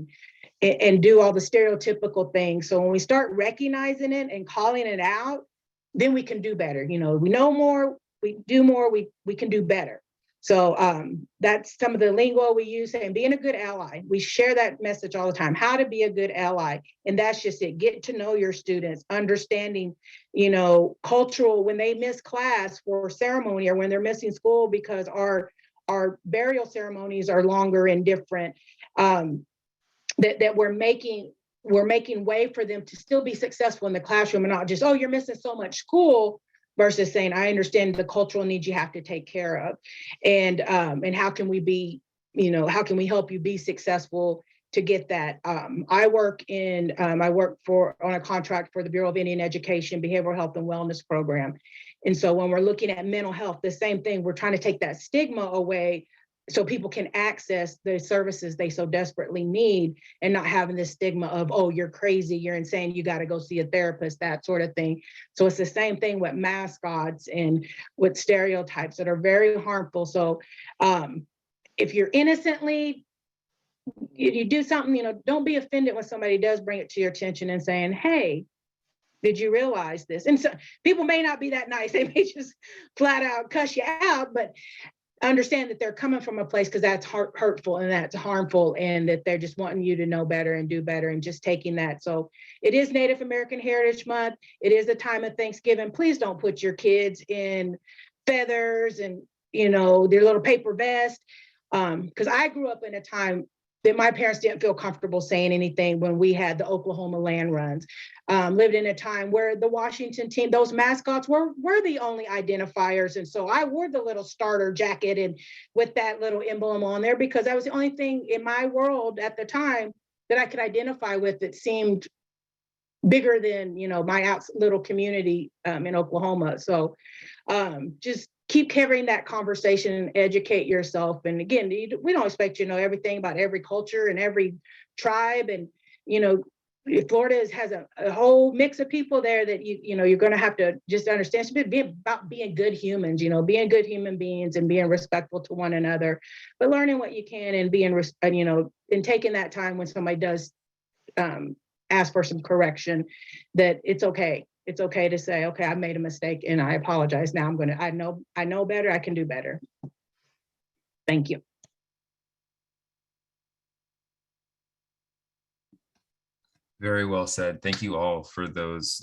and do all the stereotypical things. So when we start recognizing it and calling it out, then we can do better. We know more, we do more, we can do better. So that's some of the lingo we use, and being a good ally. We share that message all the time, how to be a good ally. And that's just it. Get to know your students, understanding, cultural, when they miss class for ceremony, or when they're missing school because our burial ceremonies are longer and different, that we're making way for them to still be successful in the classroom, and not just, oh, you're missing so much school, versus saying, I understand the cultural needs you have to take care of. And how can we be, how can we help you be successful to get that? I work on a contract for the Bureau of Indian Education Behavioral Health and Wellness Program. And so when we're looking at mental health, the same thing, we're trying to take that stigma away so people can access the services they so desperately need, and not having this stigma of, oh, you're crazy, you're insane, you got to go see a therapist, that sort of thing. So it's the same thing with mascots and with stereotypes that are very harmful. So if you're innocently, you do something, don't be offended when somebody does bring it to your attention and saying, hey, did you realize this? And so people may not be that nice. They may just flat out cuss you out, but understand that they're coming from a place, because that's hurtful and that's harmful, and that they're just wanting you to know better and do better, and just taking that. So it is Native American Heritage Month. It is the time of Thanksgiving. Please don't put your kids in feathers and, their little paper vest. Because I grew up in a time that my parents didn't feel comfortable saying anything when we had the Oklahoma land runs. Lived in a time where the Washington team, those mascots were the only identifiers. And so I wore the little starter jacket and with that little emblem on there, because that was the only thing in my world at the time that I could identify with that seemed bigger than, my little community in Oklahoma. So just keep carrying that conversation and educate yourself. And again, we don't expect you to know everything about every culture and every tribe. And, Florida has a whole mix of people there that, you're going to have to just understand. It's about being good humans, being good human beings and being respectful to one another, but learning what you can and being, and taking that time when somebody does ask for some correction, that it's okay. It's okay to say, okay, I made a mistake and I apologize. Now I know better, I can do better. Thank you. Very well said. Thank you all for those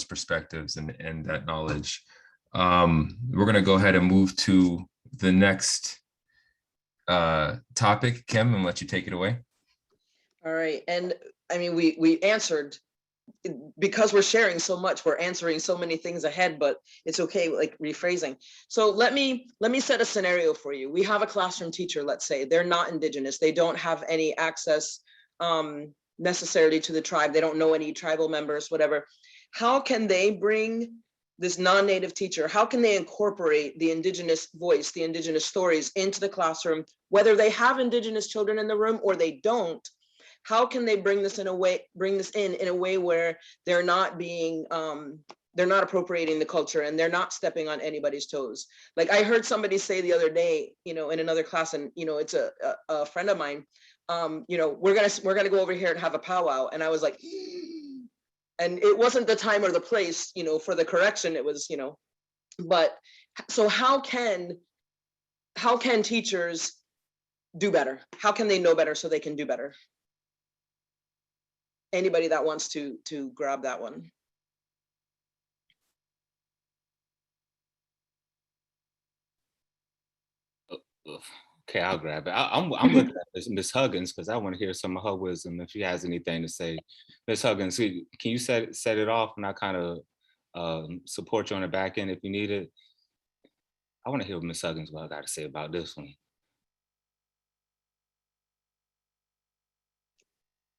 perspectives and that knowledge. We're going to go ahead and move to the next topic, Kim, and let you take it away. All right. And I mean, we answered, because we're sharing so much, we're answering so many things ahead, but it's okay, like rephrasing. So let me set a scenario for you. We have a classroom teacher, let's say, they're not Indigenous. They don't have any access necessarily to the tribe. They don't know any tribal members, whatever. How can they bring this non-Native teacher, how can they incorporate the Indigenous voice, the Indigenous stories into the classroom, whether they have Indigenous children in the room or they don't? How can they bring this in a way where they're not being, they're not appropriating the culture and they're not stepping on anybody's toes? Like I heard somebody say the other day, in another class, and it's a friend of mine, we're gonna go over here and have a powwow, and I was like, and it wasn't the time or the place, for the correction. It was, but so how can teachers do better? How can they know better so they can do better? Anybody that wants to grab that one? Okay, I'll grab it. I'm looking at Ms. Huggins because I want to hear some of her wisdom if she has anything to say. Ms. Huggins, can you set it off, and I kind of support you on the back end if you need it? I want to hear what Ms. Huggins what I got to say about this one.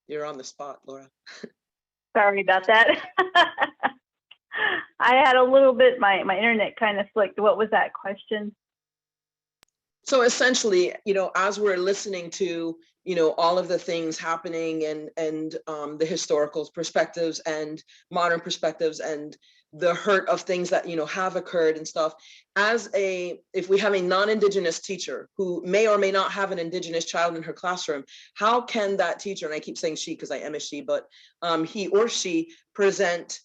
You're on the spot, Laura. Sorry about that. I had a little bit, my internet kind of flicked. What was that question? So essentially, as we're listening to, all of the things happening and the historical perspectives and modern perspectives and the hurt of things that, have occurred and stuff, if we have a non-Indigenous teacher who may or may not have an Indigenous child in her classroom, how can that teacher, and I keep saying she because I am a she, but he or she present,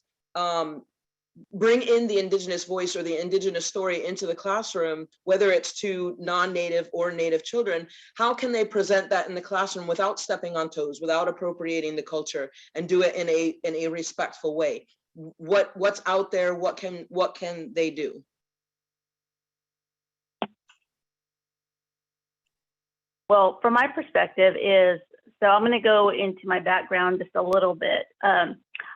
bring in the Indigenous voice or the Indigenous story into the classroom, whether it's to non-Native or Native children? How can they present that in the classroom without stepping on toes, without appropriating the culture, and do it in a respectful way? What's out there? What can they do? Well, from my perspective so I'm going to go into my background just a little bit.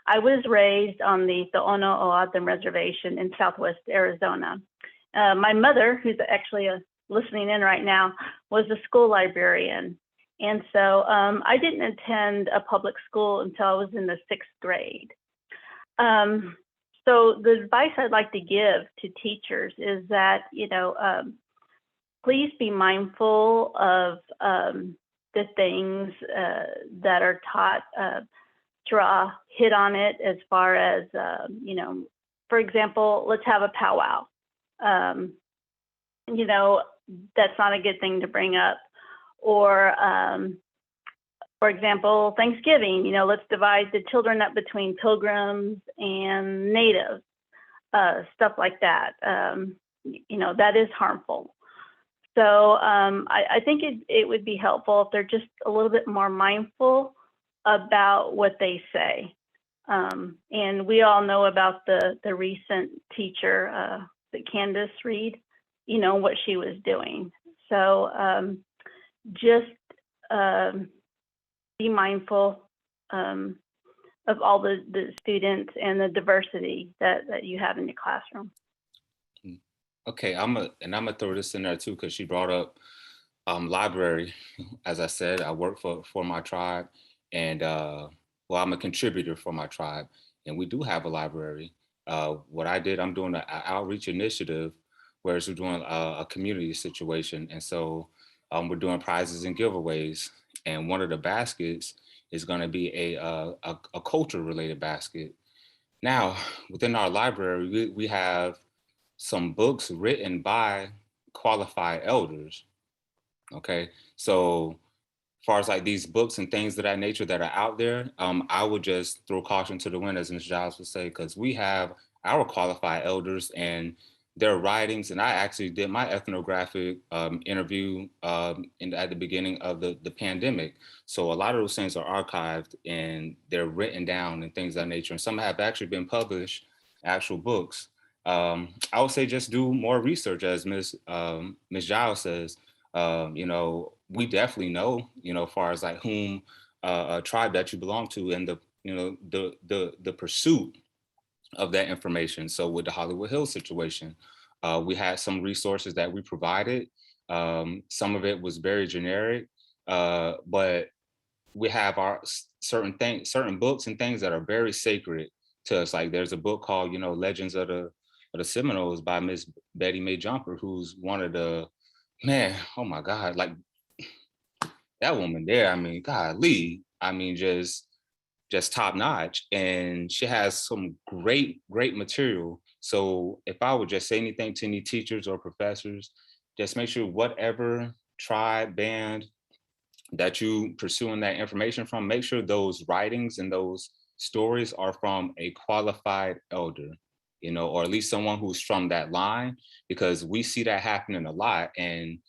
I was raised on the To'ono O'odham Reservation in Southwest Arizona. My mother, who's actually listening in right now, was a school librarian. And so I didn't attend a public school until I was in the 6th grade. So the advice I'd like to give to teachers is that, please be mindful of the things that are taught. Shara hit on it as far as, for example, let's have a powwow. That's not a good thing to bring up. Or, for example, Thanksgiving, let's divide the children up between pilgrims and natives, stuff like that. That is harmful. So I think it would be helpful if they're just a little bit more mindful about what they say. And we all know about the recent teacher, Candace Reed, what she was doing. So just be mindful of all the students and the diversity that you have in your classroom. Okay, I'm gonna throw this in there too, because she brought up library. As I said, I work for my tribe, and I'm a contributor for my tribe, and we do have a library. What I did, I'm doing an outreach initiative, where we're doing a community situation, and so we're doing prizes and giveaways, and one of the baskets is going to be a culture related basket. Now, within our library, we have some books written by qualified elders. Okay, so as far as like these books and things of that nature that are out there, I would just throw caution to the wind, as Ms. Giles would say, because we have our qualified elders and their writings. And I actually did my ethnographic interview at the beginning of the pandemic. So a lot of those things are archived and they're written down and things of that nature. And some have actually been published, actual books. I would say just do more research, as Ms. Giles says. We definitely know, as far as like whom a tribe that you belong to, and the pursuit of that information. So with the Hollywood Hills situation, we had some resources that we provided. Some of it was very generic, but we have our certain books and things that are very sacred to us. Like there's a book called, Legends of the Seminoles by Miss Betty Mae Jumper, who's one of the, man, oh my God, like that woman there, I mean, golly, I mean, just top notch. And she has some great material. So if I would just say anything to any teachers or professors, just make sure whatever tribe, band that you pursuing that information from, make sure those writings and those stories are from a qualified elder, or at least someone who's from that line, because we see that happening a lot. And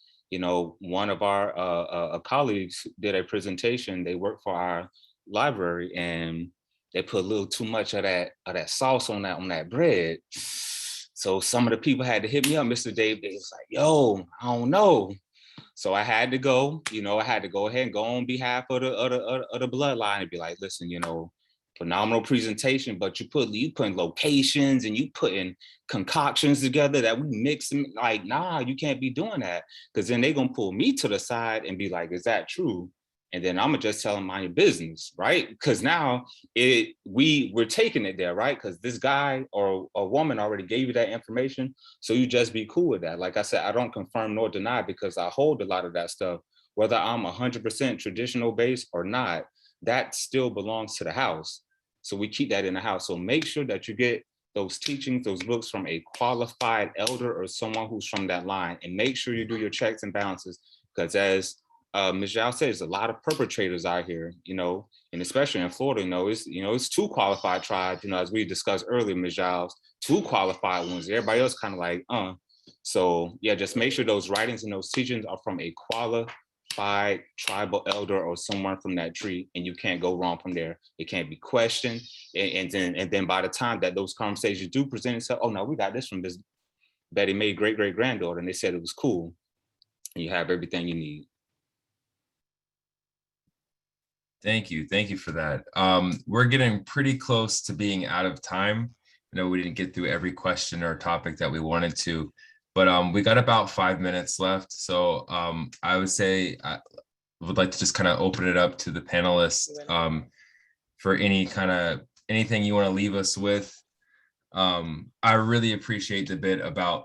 one of our colleagues did a presentation. They work for our library, and they put a little too much of that sauce on that bread. So some of the people had to hit me up, Mr. Dave. They was like, "Yo, I don't know." So I had to go. I had to go ahead and go on behalf of the bloodline and be like, "Listen, phenomenal presentation, but you putting locations and you putting concoctions together that we mix them. Like, nah, you can't be doing that, because then they're gonna pull me to the side and be like, is that true? And then I'm gonna just tell them mind your business, right? Because now we're taking it there, right? Because this guy or a woman already gave you that information, so you just be cool with that. Like I said, I don't confirm nor deny, because I hold a lot of that stuff, whether I'm 100% traditional based or not. That still belongs to the house. So we keep that in the house. So make sure that you get those teachings, those books from a qualified elder or someone who's from that line, and make sure you do your checks and balances, because as Ms. Giles said, there's a lot of perpetrators out here, and especially in Florida, it's 2 qualified tribes, as we discussed earlier, Ms. Giles, 2 qualified ones. Everybody else kind of like, So yeah, just make sure those writings and those teachings are from a qualified tribal elder or someone from that tree, and you can't go wrong from there. It can't be questioned, and then by the time that those conversations do present itself, oh no, we got this from this Betty Mae great granddaughter, and they said it was cool, and you have everything you need. Thank you for that. We're getting pretty close to being out of time. I know we didn't get through every question or topic that we wanted to, but we got about 5 minutes left. So I would say I would like to just kind of open it up to the panelists for anything you want to leave us with. I really appreciate the bit about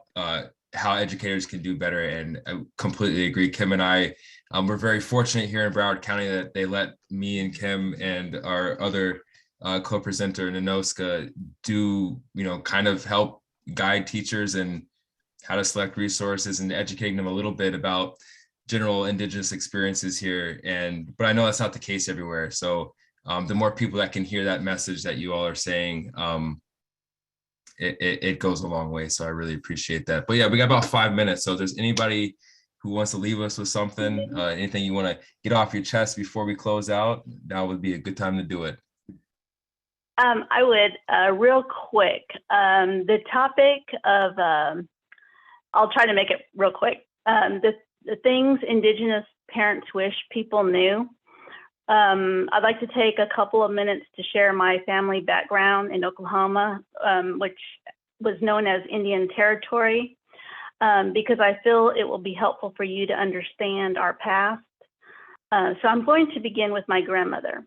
how educators can do better, and I completely agree. Kim and I, we're very fortunate here in Broward County that they let me and Kim and our other co-presenter Ninoska do, kind of help guide teachers and how to select resources and educating them a little bit about general Indigenous experiences here. But I know that's not the case everywhere. So the more people that can hear that message that you all are saying, it goes a long way. So I really appreciate that. But yeah, we got about 5 minutes. So if there's anybody who wants to leave us with something, anything you want to get off your chest before we close out, now would be a good time to do it. I would real quick. The topic of, I'll try to make it real quick. The things Indigenous parents wish people knew. I'd like to take a couple of minutes to share my family background in Oklahoma, which was known as Indian Territory, because I feel it will be helpful for you to understand our past. So I'm going to begin with my grandmother.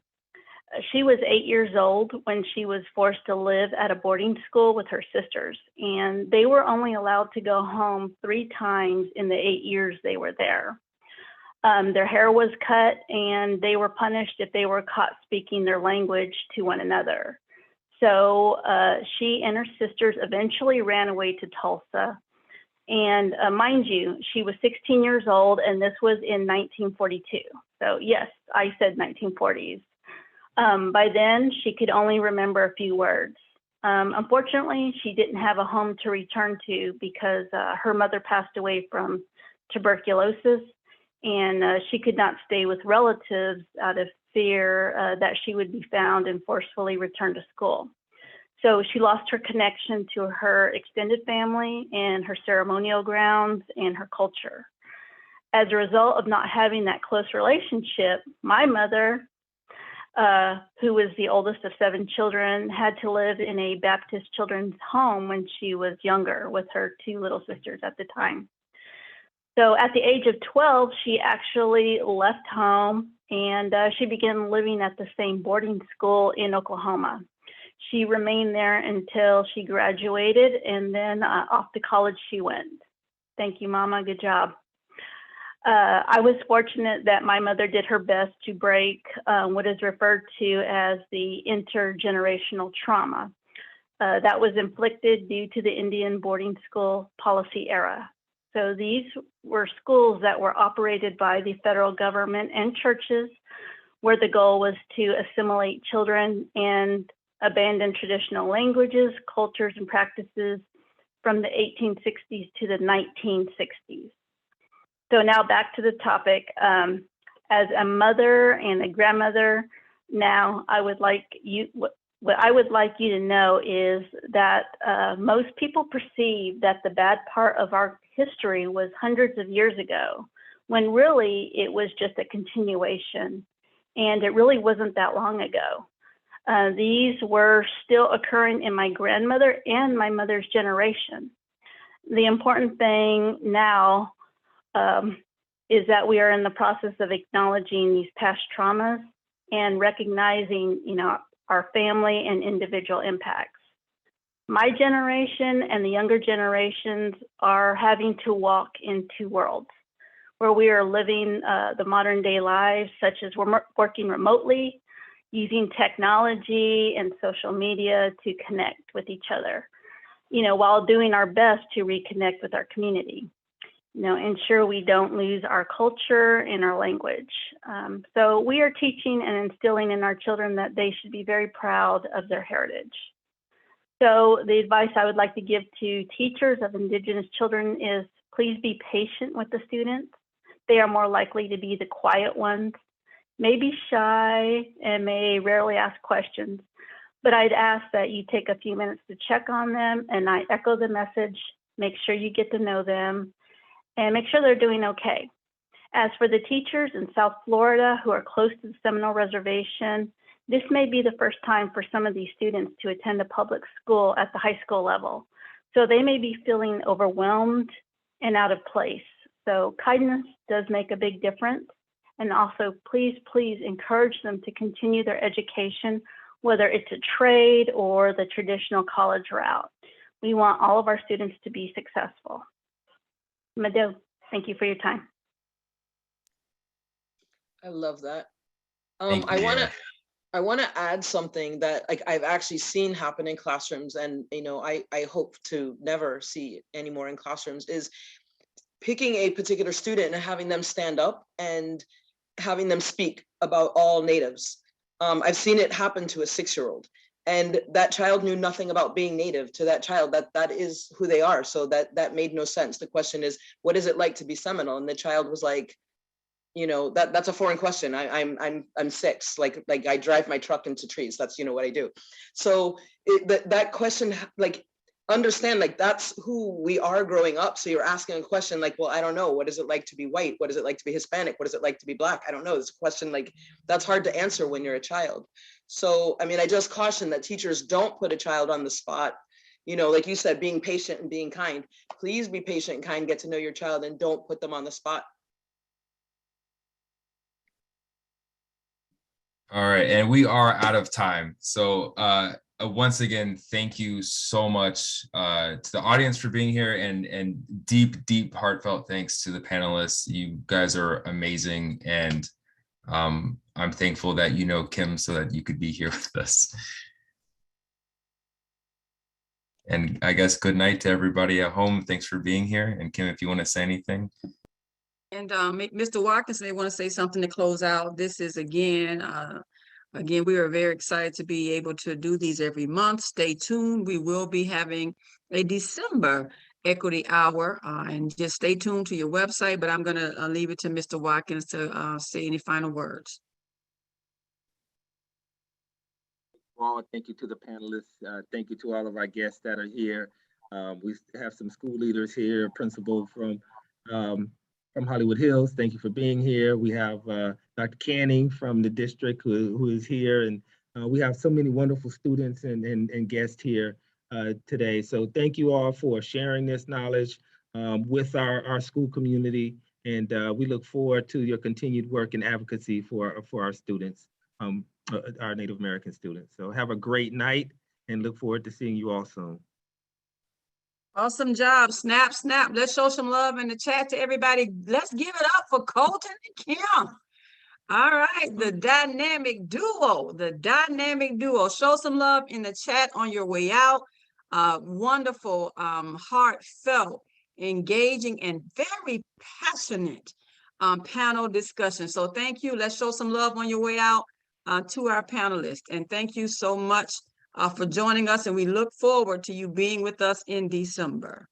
She was 8 years old when she was forced to live at a boarding school with her sisters, and they were only allowed to go home 3 times in the 8 years they were there. Their hair was cut, and they were punished if they were caught speaking their language to one another. So she and her sisters eventually ran away to Tulsa. And mind you, she was 16 years old, and this was in 1942. So yes, I said 1940s. By then, she could only remember a few words. Unfortunately, she didn't have a home to return to because her mother passed away from tuberculosis, and she could not stay with relatives out of fear that she would be found and forcefully returned to school. So she lost her connection to her extended family and her ceremonial grounds and her culture. As a result of not having that close relationship, my mother, who was the oldest of 7 children, had to live in a Baptist children's home when she was younger with her 2 little sisters at the time. So at the age of 12, she actually left home, and she began living at the same boarding school in Oklahoma. She remained there until she graduated, and then off to college she went. Thank you, Mama. Good job. I was fortunate that my mother did her best to break what is referred to as the intergenerational trauma that was inflicted due to the Indian boarding school policy era. So these were schools that were operated by the federal government and churches, where the goal was to assimilate children and abandon traditional languages, cultures, and practices from the 1860s to the 1960s. So now back to the topic. As a mother and a grandmother, now I would like you, what I would like you to know is that most people perceive that the bad part of our history was hundreds of years ago, when really it was just a continuation, and it really wasn't that long ago. These were still occurring in my grandmother and my mother's generation. The important thing now is that we are in the process of acknowledging these past traumas and recognizing, our family and individual impacts. My generation and the younger generations are having to walk in two worlds where we are living the modern day lives, such as we're working remotely, using technology and social media to connect with each other, while doing our best to reconnect with our community. Ensure we don't lose our culture and our language. So we are teaching and instilling in our children that they should be very proud of their heritage. So the advice I would like to give to teachers of Indigenous children is please be patient with the students. They are more likely to be the quiet ones, may be shy and may rarely ask questions, but I'd ask that you take a few minutes to check on them, and I echo the message, make sure you get to know them and make sure they're doing okay. As for the teachers in South Florida who are close to the Seminole Reservation, this may be the first time for some of these students to attend a public school at the high school level. So they may be feeling overwhelmed and out of place. So kindness does make a big difference. And also, please, please encourage them to continue their education, whether it's a trade or the traditional college route. We want all of our students to be successful. Mado, thank you for your time. I love that. Thank I you, want to yeah. I want to add something that I've actually seen happen in classrooms, and I hope to never see it anymore in classrooms, is picking a particular student and having them stand up and having them speak about all natives. I've seen it happen to a 6-year-old, and that child knew nothing about being native. To that child, that is who they are. So that made no sense. The question is, what is it like to be Seminole? And the child was like, that's a foreign question. I'm 6, like I drive my truck into trees. That's what I do. So that question, understand, that's who we are growing up. So you're asking a question like, well, I don't know. What is it like to be white? What is it like to be Hispanic? What is it like to be Black? I don't know. It's a question that's hard to answer when you're a child. So, I just caution that teachers don't put a child on the spot. Like you said, being patient and being kind. Please be patient and kind, get to know your child, and don't put them on the spot. All right, and we are out of time. So once again, thank you so much to the audience for being here, and deep, heartfelt thanks to the panelists. You guys are amazing, and I'm thankful that you know Kim so that you could be here with us. And I guess good night to everybody at home. Thanks for being here. And Kim, if you want to say anything. And Mr. Watkins, they want to say something to close out. This is again, we are very excited to be able to do these every month. Stay tuned. We will be having a December Equity Hour, and just stay tuned to your website. But I'm going to leave it to Mr. Watkins to say any final words. Thank you to the panelists. Thank you to all of our guests that are here. We have some school leaders here, principal from Hollywood Hills. Thank you for being here. We have Dr. Canning from the district who is here, and we have so many wonderful students and guests here today. So thank you all for sharing this knowledge with our school community, and we look forward to your continued work and advocacy for our students, our Native American students. So have a great night and look forward to seeing you all soon. Awesome job. Snap. Let's show some love in the chat to everybody. Let's give it up for Colton and Kim. All right, the dynamic duo. Show some love in the chat on your way out. Wonderful, heartfelt, engaging, and very passionate panel discussion. So thank you. Let's show some love on your way out to our panelists. And thank you so much for joining us, and we look forward to you being with us in December.